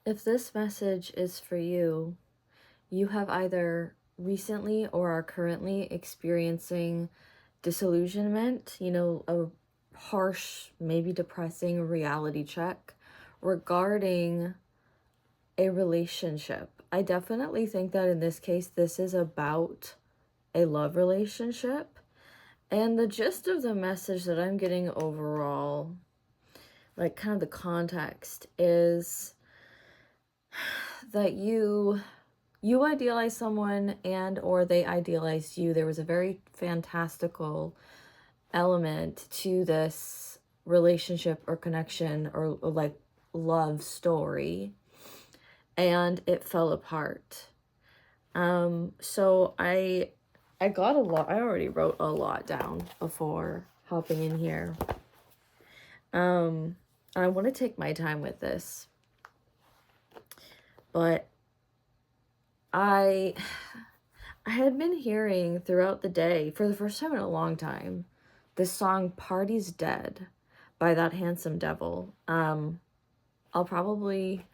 If this message is for you, you have either recently or are currently experiencing disillusionment, a harsh, maybe depressing reality check regarding a relationship. I definitely think that in this case, this is about a love relationship. And the gist of the message that I'm getting overall, like kind of the context, is that you idealize someone and or they idealize you. There was a very fantastical element to this relationship or connection or like love story, and it fell apart. So I got a lot. I already wrote a lot down before hopping in here. I want to take my time with this, but I had been hearing throughout the day, for the first time in a long time, this song Party's Dead by That Handsome Devil. I'll probably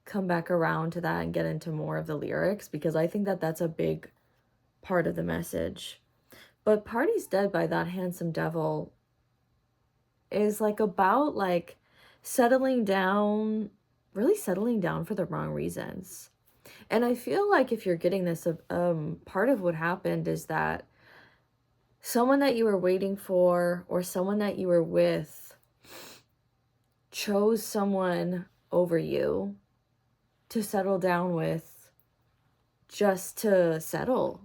come back around to that and get into more of the lyrics because I think that that's a big part of the message. But Party's Dead by That Handsome Devil is like about like settling down, really settling down for the wrong reasons. And I feel like if you're getting this, part of what happened is that someone that you were waiting for or someone that you were with chose someone over you to settle down with just to settle.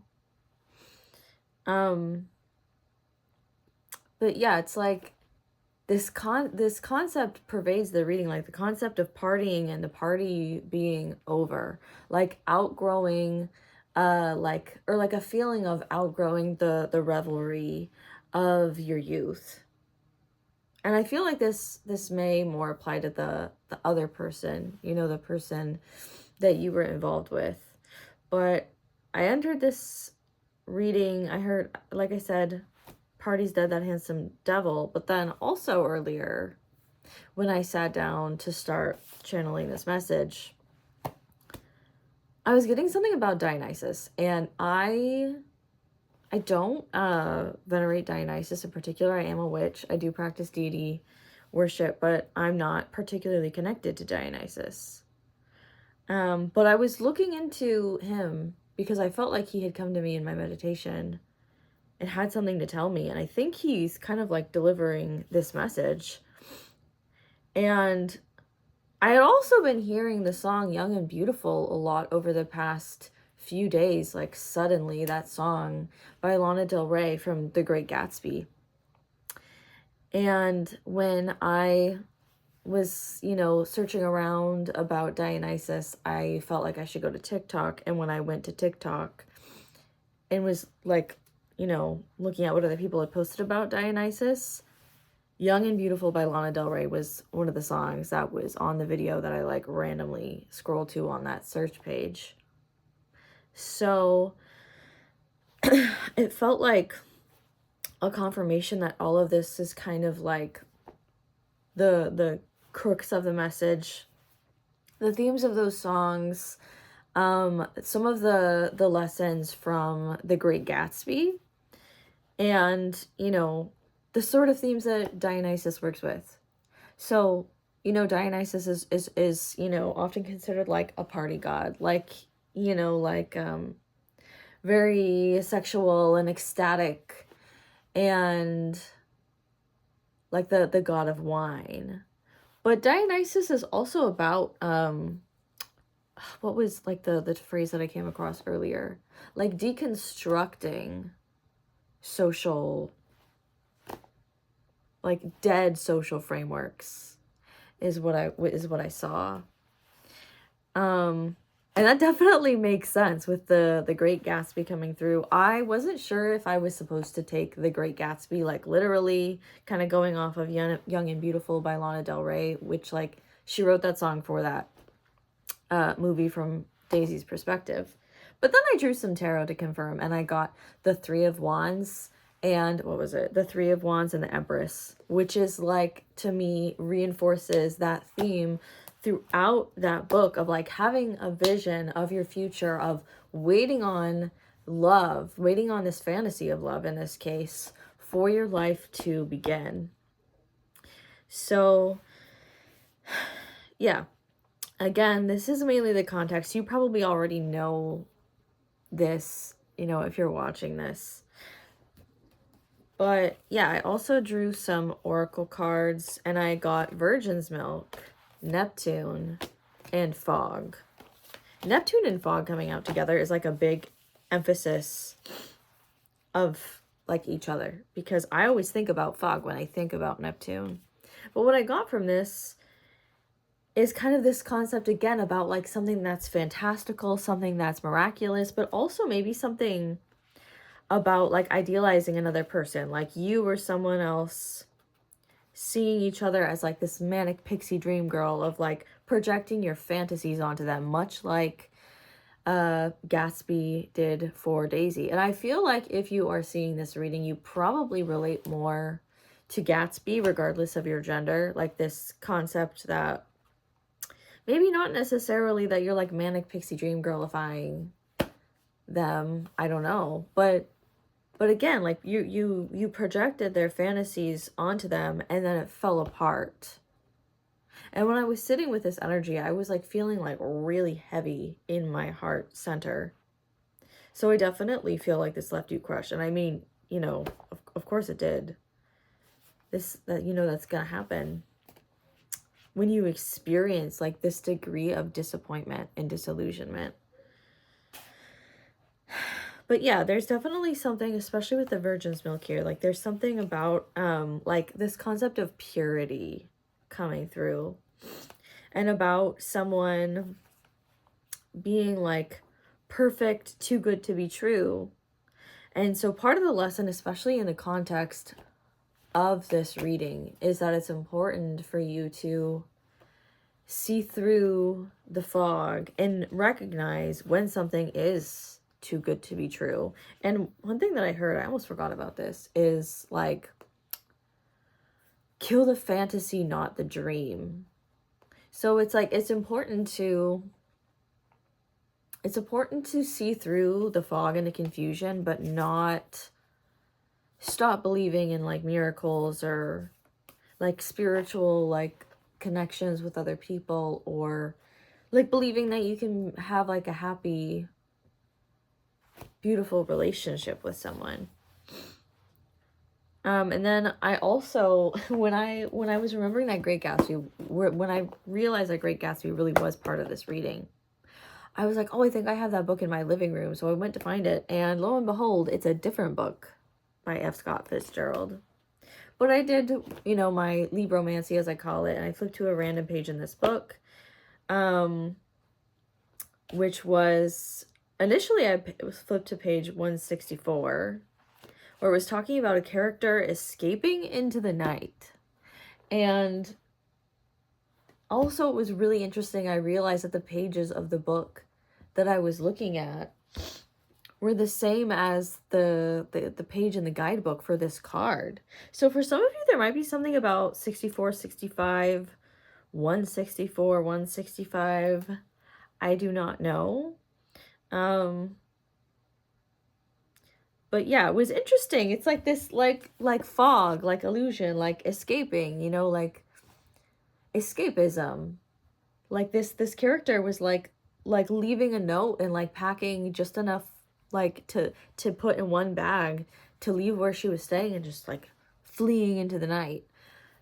But yeah, it's like this concept pervades the reading, like the concept of partying and the party being over, like outgrowing, like a feeling of outgrowing the revelry of your youth. And I feel like this may more apply to the other person, the person that you were involved with. But I entered this reading, I heard, like I said, Party's Dead, That Handsome Devil, but then also earlier when I sat down to start channeling this message, I was getting something about Dionysus, and I don't venerate Dionysus in particular. I am a witch. I do practice deity worship, but I'm not particularly connected to Dionysus. But I was looking into him because I felt like he had come to me in my meditation and had something to tell me. And I think he's kind of like delivering this message. And I had also been hearing the song Young and Beautiful a lot over the past few days. Like suddenly that song by Lana Del Rey from The Great Gatsby. And when I was, searching around about Dionysus, I felt like I should go to TikTok. And when I went to TikTok and was like, looking at what other people had posted about Dionysus, Young and Beautiful by Lana Del Rey was one of the songs that was on the video that I like randomly scrolled to on that search page. So it felt like a confirmation that all of this is kind of like the crux of the message, the themes of those songs, some of the lessons from The Great Gatsby, and the sort of themes that Dionysus works with. So Dionysus is often considered like a party god, like very sexual and ecstatic, and like the god of wine. But Dionysus is also about what was like the phrase that I came across earlier, like deconstructing social, like dead social frameworks is what I saw. And that definitely makes sense with the Great Gatsby coming through. I wasn't sure if I was supposed to take The Great Gatsby like literally, kind of going off of Young and Beautiful by Lana Del Rey, which like she wrote that song for that movie from Daisy's perspective. But then I drew some tarot to confirm, and I got the Three of Wands and what was it? The Three of Wands and the Empress, which is like, to me, reinforces that theme throughout that book of like having a vision of your future, of waiting on love, waiting on this fantasy of love in this case, for your life to begin. So yeah, again, this is mainly the context. You probably already know this, you know, if you're watching this. But yeah, I also drew some oracle cards, and I got Virgin's Milk, Neptune, and Fog. Neptune and Fog coming out together is like a big emphasis of like each other, because I always think about Fog when I think about Neptune. But what I got from this is kind of this concept again about like something that's fantastical, something that's miraculous, but also maybe something about like idealizing another person, like you or someone else seeing each other as like this manic pixie dream girl, of like projecting your fantasies onto them, much like Gatsby did for Daisy. And I feel like if you are seeing this reading, you probably relate more to Gatsby regardless of your gender, like this concept that maybe not necessarily that you're like manic pixie dream girlifying them, I don't know, but again, like you projected their fantasies onto them, and then it fell apart. And when I was sitting with this energy, I was like feeling like really heavy in my heart center. So I definitely feel like this left you crushed. And I mean, you know, of course it did. You know, that's gonna happen when you experience like this degree of disappointment and disillusionment. But yeah, there's definitely something, especially with the Virgin's Milk here, like there's something about like this concept of purity coming through, and about someone being like perfect, too good to be true. And so part of the lesson, especially in the context of this reading, is that it's important for you to see through the fog and recognize when something is too good to be true. And one thing that I heard, I almost forgot about this, is like, kill the fantasy, not the dream. So it's like, it's important to see through the fog and the confusion, but not stop believing in like miracles or like spiritual like connections with other people, or like believing that you can have like a happy, beautiful relationship with someone. And then I also, when I was remembering that Great Gatsby, when I realized that Great Gatsby really was part of this reading, I was like, oh, I think I have that book in my living room. So I went to find it, and lo and behold, it's a different book by F. Scott Fitzgerald. But I did, you know, my libromancy, as I call it, and I flipped to a random page in this book, which was, initially I flipped to page 164, where it was talking about a character escaping into the night. And also it was really interesting, I realized that the pages of the book that I was looking at were the same as the page in the guidebook for this card. So for some of you, there might be something about 64, 65, 164, 165. I do not know. But yeah, it was interesting. It's like this, like fog, like illusion, like escaping, you know, like escapism. Like this character was like leaving a note and like packing just enough like to put in one bag to leave where she was staying, and just like fleeing into the night.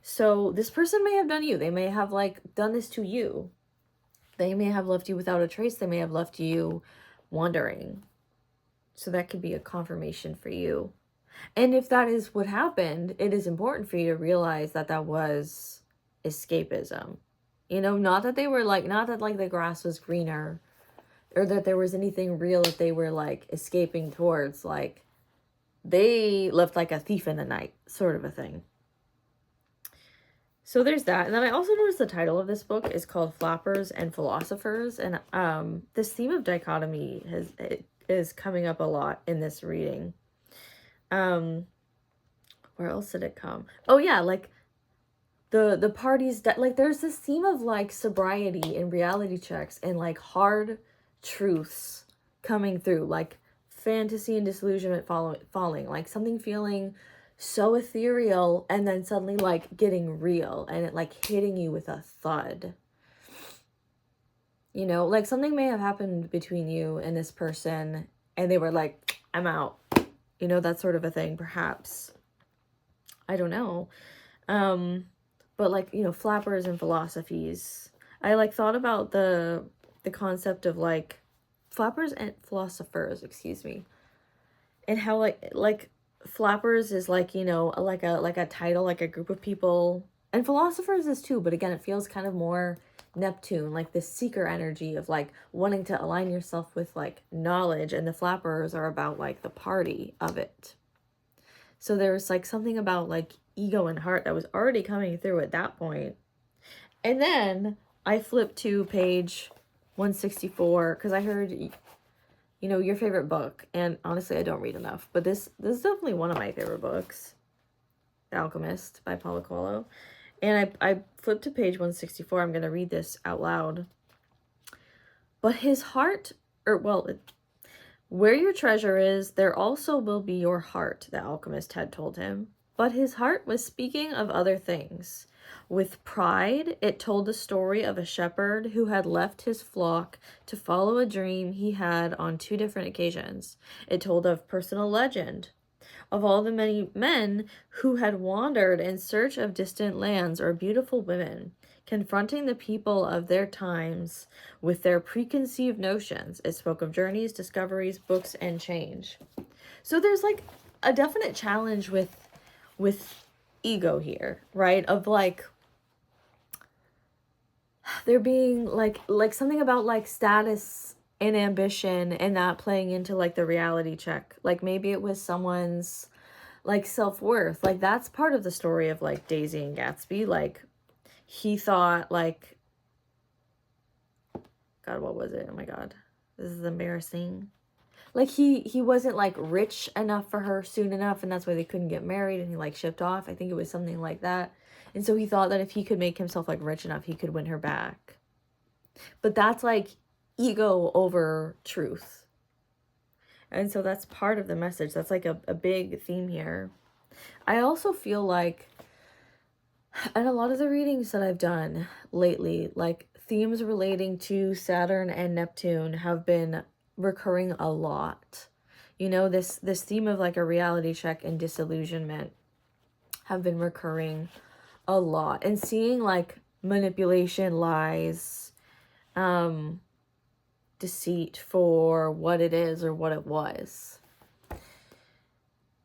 So this person may have done you. They may have like done this to you. They may have left you without a trace. They may have left you wandering. So that could be a confirmation for you. And if that is what happened, it is important for you to realize that that was escapism. You know, not that they were like, not that like the grass was greener, or that there was anything real that they were like escaping towards. Like they left like a thief in the night, sort of a thing. So there's that. And then I also noticed the title of this book is called Flappers and Philosophers. And this theme of dichotomy is coming up a lot in this reading. Where else did it come? Oh yeah, like the parties that, like, there's this theme of like sobriety and reality checks and like hard truths coming through, like fantasy and disillusionment falling, like something feeling so ethereal and then suddenly like getting real and it like hitting you with a thud. You know, like something may have happened between you and this person and they were like, I'm out. You know, that sort of a thing, perhaps. I don't know. But like, you know, flappers and philosophies. I like thought about the concept of like flappers and philosophers, excuse me. And how like flappers is like, you know, like a title, like a group of people. And philosophers is too, but again, it feels kind of more Neptune, like this seeker energy of like wanting to align yourself with like knowledge, and the flappers are about like the party of it. So there's like something about like ego and heart that was already coming through at that point. And then I flipped to page 164 because I heard, you know, your favorite book. And honestly, I don't read enough, but this is definitely one of my favorite books, The Alchemist by Paulo Coelho. And I flipped to page 164. I'm going to read this out loud. But his heart, or well, where your treasure is, there also will be your heart, the alchemist had told him. But his heart was speaking of other things. With pride, it told the story of a shepherd who had left his flock to follow a dream he had on 2 different occasions. It told of personal legend, of all the many men who had wandered in search of distant lands or beautiful women, confronting the people of their times with their preconceived notions. It spoke of journeys, discoveries, books, and change. So there's like a definite challenge with ego here, right? Of like there being like something about like status and ambition and that playing into like the reality check. Like maybe it was someone's like self-worth. Like that's part of the story of like Daisy and Gatsby. Like he thought like, God, what was it? Oh my God, this is embarrassing. Like he wasn't like rich enough for her soon enough, and that's why they couldn't get married, and he like shipped off. I think it was something like that. And so he thought that if he could make himself like rich enough, he could win her back. But that's like ego over truth. And so that's part of the message. That's like a big theme here. I also feel like, and a lot of the readings that I've done lately, like themes relating to Saturn and Neptune have been recurring a lot. You know, this theme of like a reality check and disillusionment have been recurring a lot. And seeing like manipulation, lies, deceit for what it is or what it was.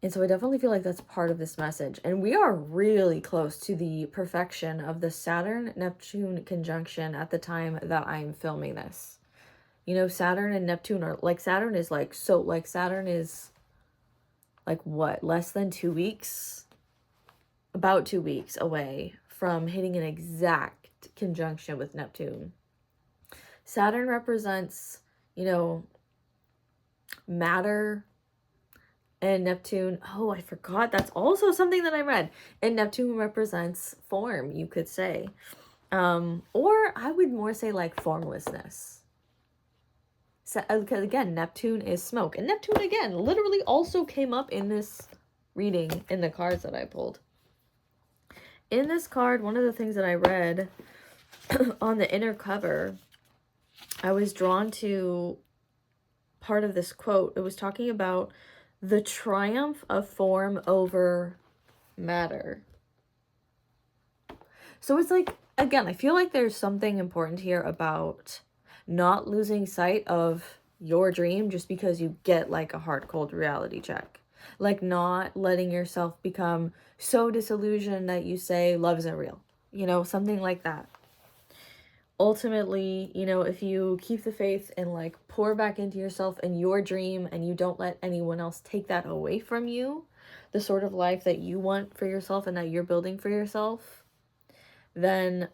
And so I definitely feel like that's part of this message. And we are really close to the perfection of the Saturn-Neptune conjunction at the time that I'm filming this. You know, Saturn and Neptune are like, Saturn is like, so like Saturn is like what, less than 2 weeks? About 2 weeks away from hitting an exact conjunction with Neptune. Saturn represents, you know, matter. And Neptune, oh, I forgot. That's also something that I read. And Neptune represents form, you could say. Or I would more say like formlessness. So, because again, Neptune is smoke. And Neptune, again, literally also came up in this reading in the cards that I pulled. In this card, one of the things that I read on the inner cover, I was drawn to part of this quote. It was talking about the triumph of form over matter. So it's like, again, I feel like there's something important here about not losing sight of your dream just because you get like a hard, cold reality check. Like not letting yourself become so disillusioned that you say love isn't real. You know, something like that. Ultimately, you know, if you keep the faith and like pour back into yourself and your dream, and you don't let anyone else take that away from you, the sort of life that you want for yourself and that you're building for yourself, then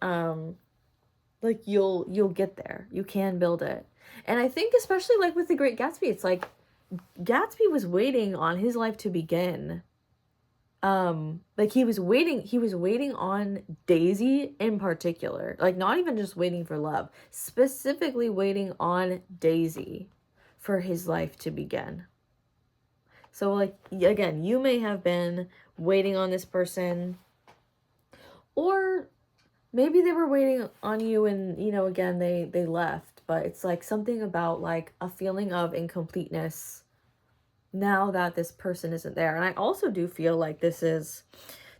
like you'll get there. You can build it. And I think especially like with The Great Gatsby, it's like Gatsby was waiting on his life to begin like he was waiting on Daisy in particular, like not even just waiting for love, specifically waiting on Daisy for his life to begin. So like, again, you may have been waiting on this person, or maybe they were waiting on you and, you know, again, they left, but it's like something about like a feeling of incompleteness now that this person isn't there. And I also do feel like this is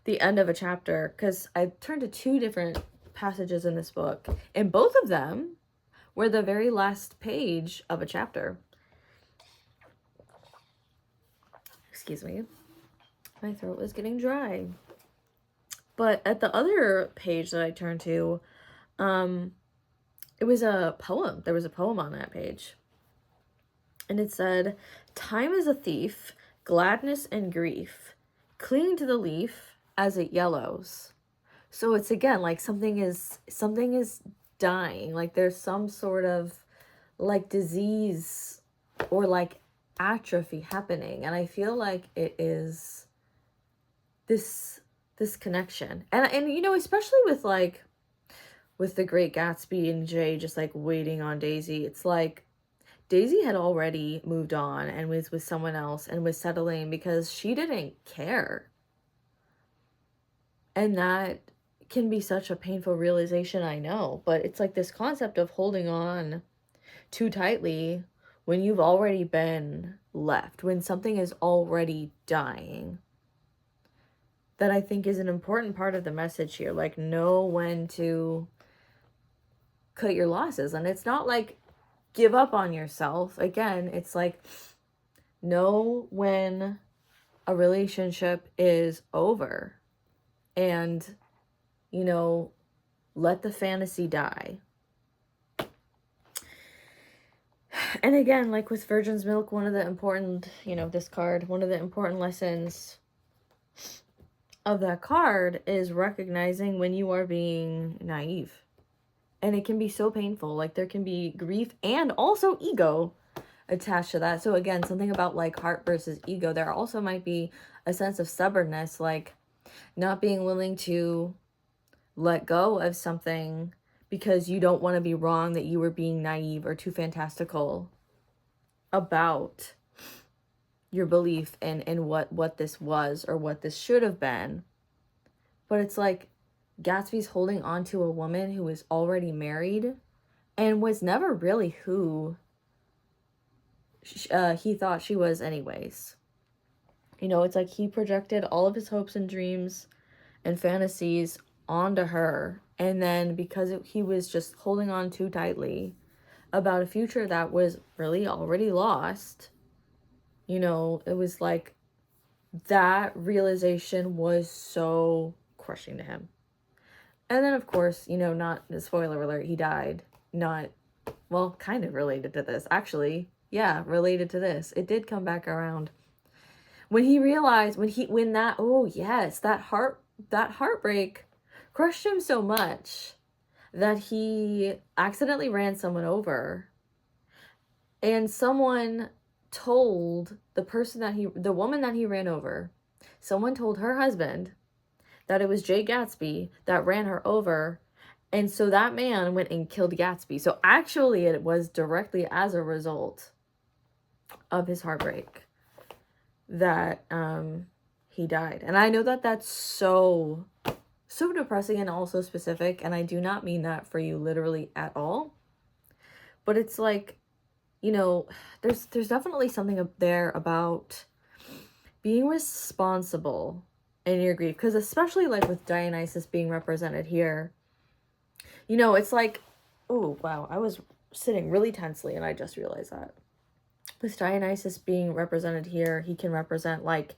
the end of a chapter, because I turned to two different passages in this book, and both of them were the very last page of a chapter. Excuse me. My throat is getting dry. But at the other page that I turned to, it was a poem. There was a poem on that page. And it said, "Time is a thief, gladness and grief. Cling to the leaf as it yellows." So it's again like something is dying. Like there's some sort of like disease or like atrophy happening. And I feel like it is this connection. And you know, especially with like with The Great Gatsby and Jay just like waiting on Daisy, it's like Daisy had already moved on and was with someone else and was settling because she didn't care. And that can be such a painful realization, I know. But it's like this concept of holding on too tightly when you've already been left, when something is already dying. That I think is an important part of the message here. Like, know when to cut your losses. And it's not like give up on yourself. Again, it's like know when a relationship is over and, you know, let the fantasy die. And again, like with Virgin's Milk, one of the important, you know, this card, one of the important lessons of that card is recognizing when you are being naive. And it can be so painful. Like there can be grief and also ego attached to that. So again, something about like heart versus ego. There also might be a sense of stubbornness, like not being willing to let go of something because you don't want to be wrong, that you were being naive or too fantastical about your belief in what this was or what this should have been. But it's like Gatsby's holding on to a woman who is already married and was never really who he thought she was anyways. You know, it's like he projected all of his hopes and dreams and fantasies onto her, and then because he was just holding on too tightly about a future that was really already lost, you know, it was like that realization was so crushing to him. And then of course, you know, not the spoiler alert, he died. Not, well, kind of related to this actually. Yeah, related to this. It did come back around when he realized, when that, oh yes, that heartbreak crushed him so much that he accidentally ran someone over, and someone told the woman that he ran over, someone told her husband that it was Jay Gatsby that ran her over, and so that man went and killed Gatsby. So actually it was directly as a result of his heartbreak that he died. And I know that that's so depressing and also specific, and I do not mean that for you literally at all, but it's like, you know, there's definitely something up there about being responsible in your grief, because especially like with Dionysus being represented here, you know, it's like, oh wow, I was sitting really tensely and I just realized that with Dionysus being represented here, he can represent like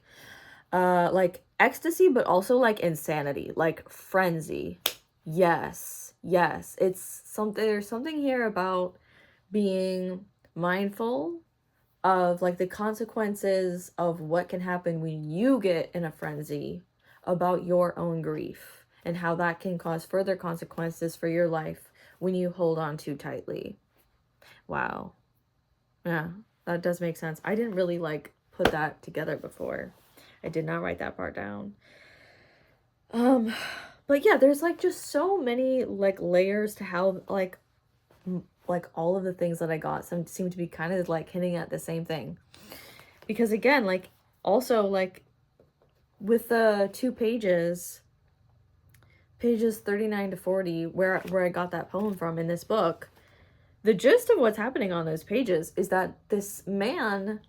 ecstasy, but also like insanity, like frenzy. Yes, it's something, there's something here about being mindful of like the consequences of what can happen when you get in a frenzy about your own grief, and how that can cause further consequences for your life when you hold on too tightly. Wow. Yeah, that does make sense. I didn't really like put that together before. I did not write that part down. But yeah, there's like just so many like layers to how like all of the things that I got seem to be kind of like hinting at the same thing. Because again, like also like with the 2 pages 39 to 40, where I got that poem from in this book, the gist of what's happening on those pages is that this man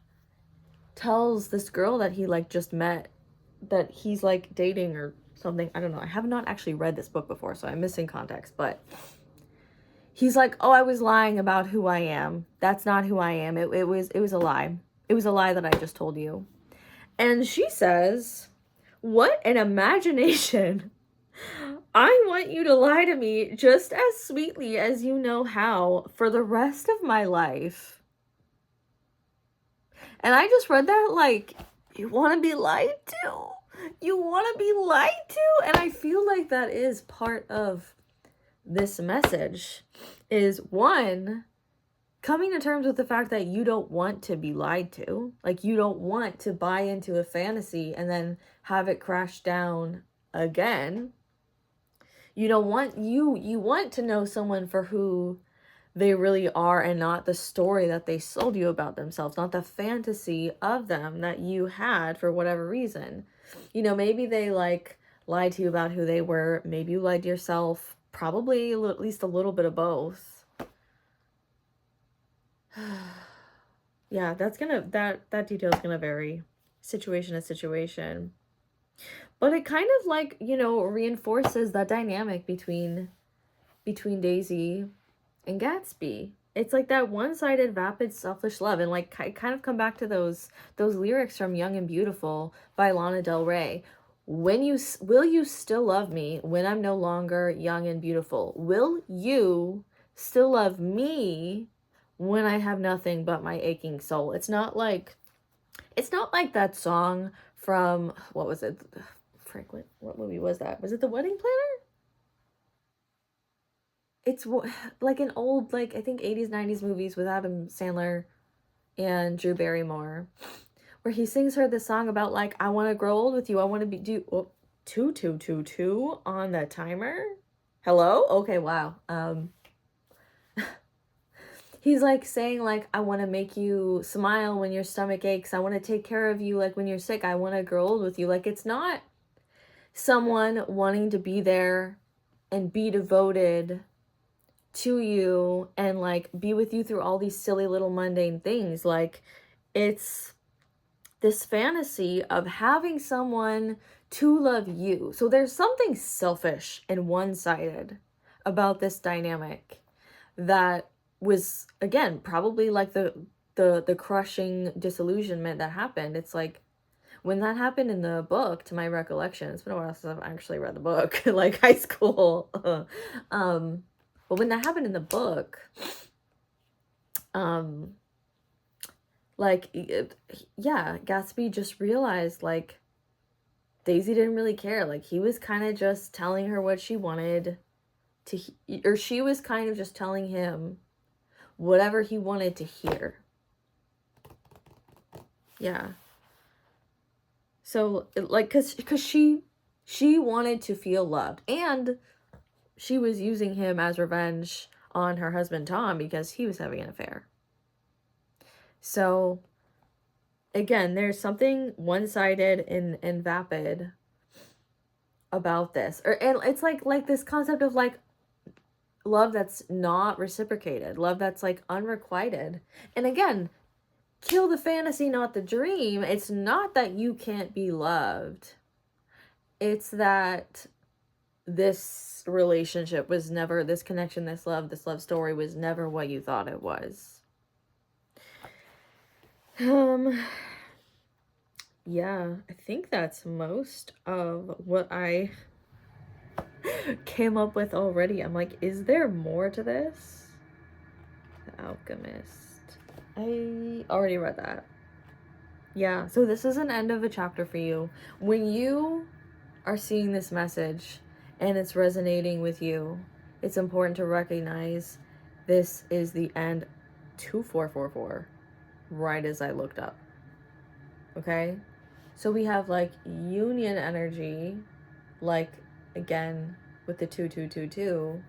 tells this girl that he like just met that he's like dating or something. I don't know. I have not actually read this book before, so I'm missing context, but he's like, "Oh, I was lying about who I am. That's not who I am. It was a lie. It was a lie that I just told you." And she says, "What an imagination. I want you to lie to me just as sweetly as you know how for the rest of my life." And I just read that like, you want to be lied to? You want to be lied to? And I feel like that is part of this message, is one, coming to terms with the fact that you don't want to be lied to. Like, you don't want to buy into a fantasy and then have it crash down again. You don't want, you want to know someone for who they really are and not the story that they sold you about themselves, not the fantasy of them that you had for whatever reason. You know, maybe they like lied to you about who they were. Maybe you lied to yourself. Probably at least a little bit of both. Yeah, that detail is gonna vary situation to situation. But it kind of like, you know, reinforces that dynamic between Daisy and Gatsby. It's like that one-sided, vapid, selfish love. And like I kind of come back to those lyrics from Young and Beautiful by Lana Del Rey. Will you still love me when I'm no longer young and beautiful? Will you still love me when I have nothing but my aching soul? It's not like that song from, what was it? Frank, what movie was that? Was it The Wedding Planner? It's like an old, like, I think 80s, 90s movies with Adam Sandler and Drew Barrymore, where he sings her this song about, like, I want to grow old with you. I want to do, oh, 2 on the timer. Hello? Okay, wow. He's, like, saying, like, I want to make you smile when your stomach aches. I want to take care of you, like, when you're sick. I want to grow old with you. Like, it's not someone wanting to be there and be devoted to you and like be with you through all these silly little mundane things. Like, it's this fantasy of having someone to love you. So there's something selfish and one-sided about this dynamic that was, again, probably like the crushing disillusionment that happened. It's like, when that happened in the book, to my recollection, it's been a while since I've actually read the book, like high school. But when that happened in the book, like, yeah, Gatsby just realized, like, Daisy didn't really care. Like, he was kind of just telling her what she wanted to, or she was kind of just telling him whatever he wanted to hear. Yeah. So, like, cause she wanted to feel loved, and she was using him as revenge on her husband Tom because he was having an affair. So, again, there's something one-sided and vapid about this. And it's like this concept of like love that's not reciprocated, love that's like unrequited. And again, kill the fantasy, not the dream. It's not that you can't be loved. It's that this relationship was never, this connection, this love story was never what you thought it was. Yeah, I think that's most of what I came up with already. I'm like, is there more to this? The Alchemist. I already read that. Yeah, so this is an end of a chapter for you. When you are seeing this message and it's resonating with you, it's important to recognize this is the end. 2444, right as I looked up. Okay? So we have like union energy, like again with the 2 2 2 2,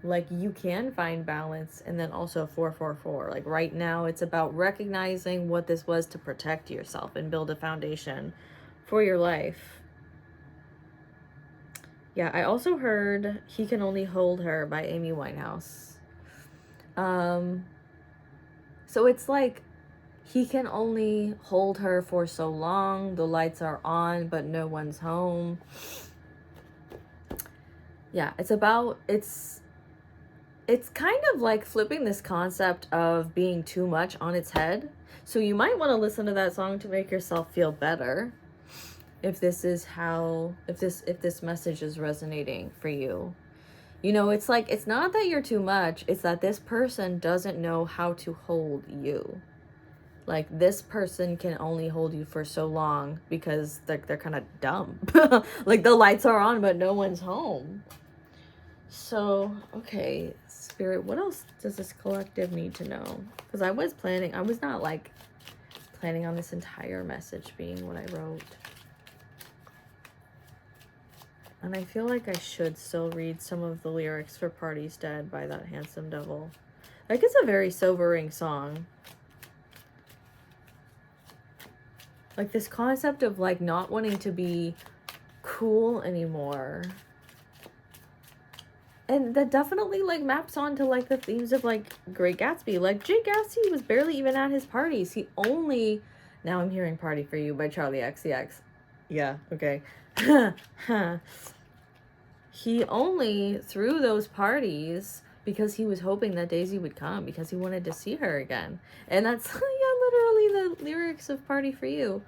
like you can find balance. And then also 4 4 4, like right now it's about recognizing what this was to protect yourself and build a foundation for your life. Yeah, I also heard He Can Only Hold Her by Amy Winehouse. So it's like he can only hold her for so long. The lights are on, but no one's home. Yeah, it's kind of like flipping this concept of being too much on its head. So you might want to listen to that song to make yourself feel better. If this message is resonating for you. You know, it's like, it's not that you're too much, it's that this person doesn't know how to hold you. Like, this person can only hold you for so long because they're kind of dumb. Like, the lights are on, but no one's home. So, okay, Spirit, what else does this collective need to know? Because I was not, like, planning on this entire message being what I wrote. And I feel like I should still read some of the lyrics for Party's Dead by that handsome devil. Like, it's a very sobering song. Like, this concept of, like, not wanting to be cool anymore. And that definitely, like, maps onto, like, the themes of, like, Great Gatsby. Like, Jay Gatsby was barely even at his parties. He only... Now I'm hearing Party for You by Charlie XCX. Yeah, okay. He only threw those parties because he was hoping that Daisy would come, because he wanted to see her again. And that's, yeah, literally the lyrics of Party for You.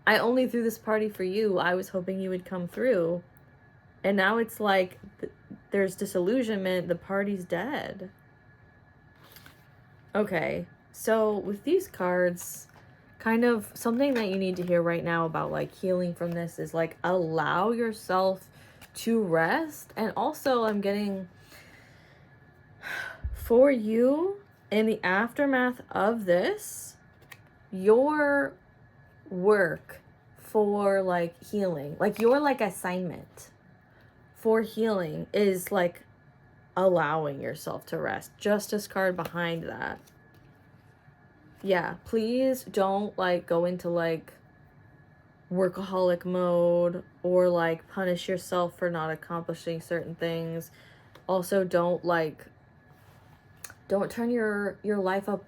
I only threw this party for you. I was hoping you would come through. And now it's like, there's disillusionment. The party's dead. Okay, so with these cards, kind of something that you need to hear right now about, like, healing from this is, like, allow yourself to rest. And also I'm getting, for you, in the aftermath of this, your work for, like, healing, like, your, like, assignment for healing is, like, allowing yourself to rest. Justice card behind that. Yeah, please don't, like, go into, like, workaholic mode or, like, punish yourself for not accomplishing certain things. Also, don't turn your life up,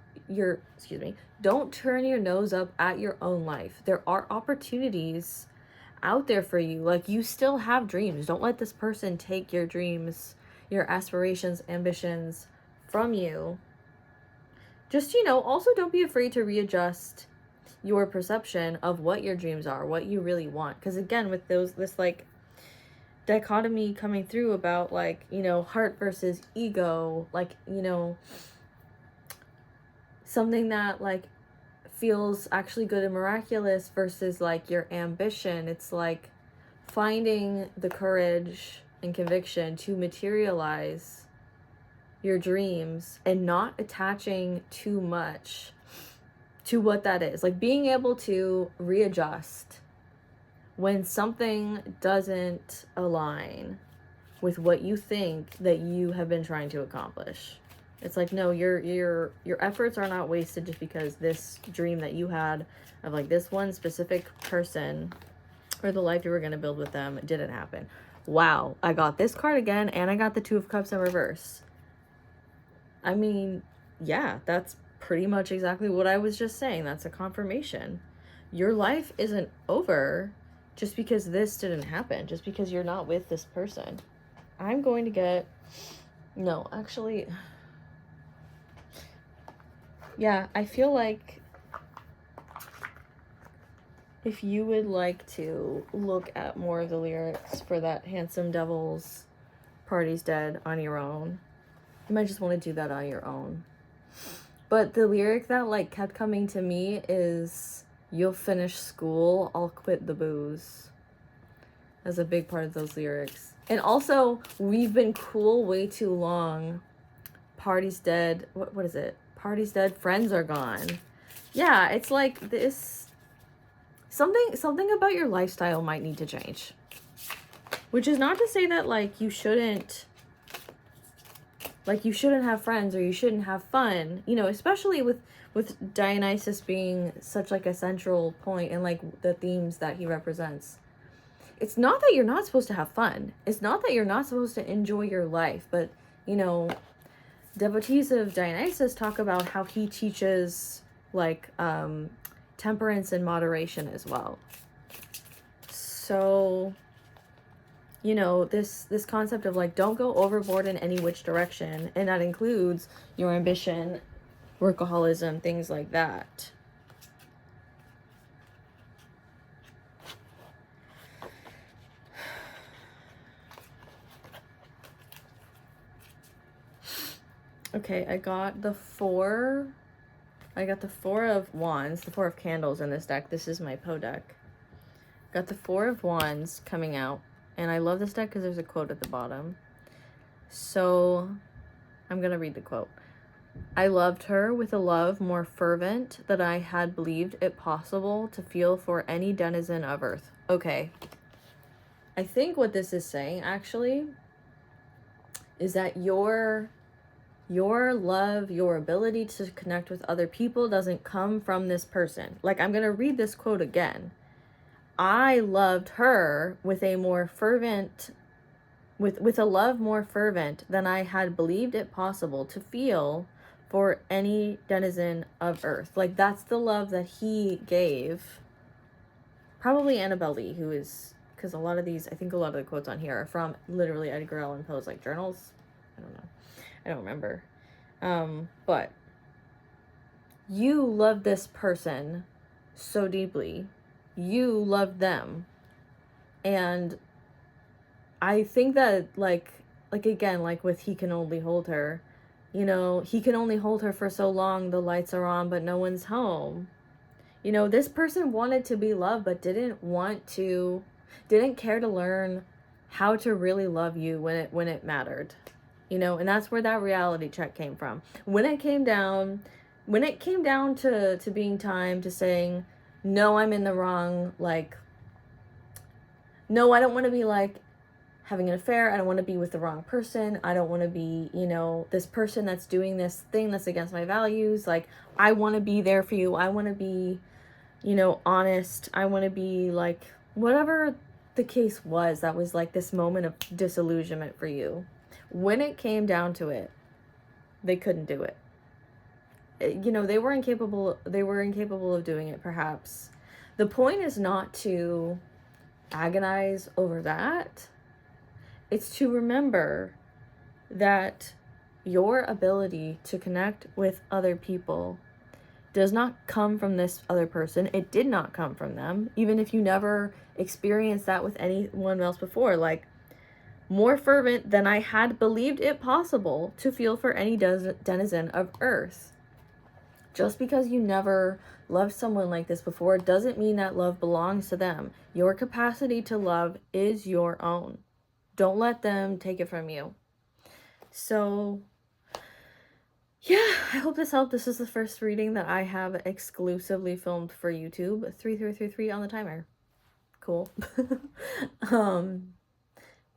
don't turn your nose up at your own life. There are opportunities out there for you. Like, you still have dreams. Don't let this person take your dreams, your aspirations, ambitions from you. Just, also don't be afraid to readjust your perception of what your dreams are, what you really want. Because again, with this, like, dichotomy coming through about, like, heart versus ego, like, something that, like, feels actually good and miraculous versus, like, your ambition. It's like finding the courage and conviction to materialize your dreams and not attaching too much to what that is. Like, being able to readjust when something doesn't align with what you think that you have been trying to accomplish. It's like, no, your efforts are not wasted just because this dream that you had of, like, this one specific person or the life you were going to build with them didn't happen. Wow, I got this card again, and I got the Two of Cups in reverse. I mean, yeah, that's pretty much exactly what I was just saying. That's a confirmation. Your life isn't over just because this didn't happen, just because you're not with this person. I'm going to get... No, actually... Yeah, I feel like if you would like to look at more of the lyrics for that handsome devil's Party's Dead on your own, you might just want to do that on your own. But the lyric that, like, kept coming to me is, you'll finish school, I'll quit the booze. That's a big part of those lyrics. And also, we've been cool way too long. Party's dead. What is it? Party's dead, friends are gone. Yeah, it's like this something about your lifestyle might need to change. Which is not to say that, like, you shouldn't have friends or you shouldn't have fun, you know, especially with Dionysus being such, like, a central point in, like, the themes that he represents. It's not that you're not supposed to have fun. It's not that you're not supposed to enjoy your life, but, you know, devotees of Dionysus talk about how he teaches, like, temperance and moderation as well. So, you know, this concept of, like, don't go overboard in any which direction, and that includes your ambition, workaholism, things like that. Okay, I got the Four of Wands, the Four of Candles in this deck. This is my Poe deck. Got the Four of Wands coming out. And I love this deck because there's a quote at the bottom. So, I'm going to read the quote. I loved her with a love more fervent than I had believed it possible to feel for any denizen of earth. Okay. I think what this is saying, actually, is that your love, your ability to connect with other people doesn't come from this person. Like, I'm going to read this quote again. I loved her with a more fervent, with a love more fervent than I had believed it possible to feel for any denizen of earth. Like, that's the love that he gave. Probably Annabelle Lee, who is, because a lot of these, I think a lot of the quotes on here are from literally Edgar Allan Poe's, like, journals. I don't know. I don't remember. But you love this person so deeply. You love them. And I think that, like again, like with He Can Only Hold Her, you know, he can only hold her for so long, the lights are on, but no one's home. You know, this person wanted to be loved, but didn't care to learn how to really love you when it mattered. You know, and that's where that reality check came from. When it came down to being time to saying, no, I'm in the wrong, like, no, I don't want to be, like, having an affair. I don't want to be with the wrong person. I don't want to be, you know, this person that's doing this thing that's against my values. Like, I want to be there for you. I want to be, you know, honest. I want to be, like, whatever the case was, that was, like, this moment of disillusionment for you. When it came down to it, they couldn't do it. You know, they were incapable of doing it, perhaps. The point is not to agonize over that. It's to remember that your ability to connect with other people does not come from this other person. It did not come from them, even if you never experienced that with anyone else before. Like, more fervent than I had believed it possible to feel for any denizen of earth. Just because you never loved someone like this before doesn't mean that love belongs to them. Your capacity to love is your own. Don't let them take it from you. So, yeah, I hope this helped. This is the first reading that I have exclusively filmed for YouTube. 3333 on the timer. Cool.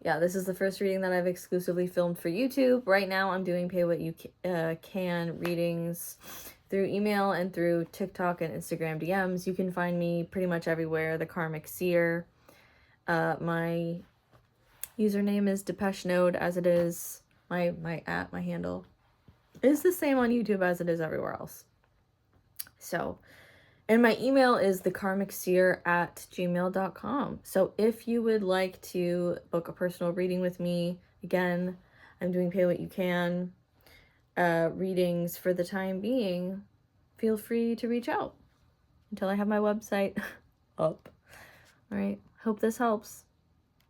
Yeah, this is the first reading that I've exclusively filmed for YouTube. Right now, I'm doing pay what you can readings through email and through TikTok and Instagram DMs. You can find me pretty much everywhere. The Karmic Seer. My username is Depeche Node, as it is my handle is the same on YouTube as it is everywhere else. So, and my email is thekarmicseer@gmail.com. So if you would like to book a personal reading with me, again, I'm doing pay what you can readings for the time being. Feel free to reach out until I have my website up. All right. Hope this helps.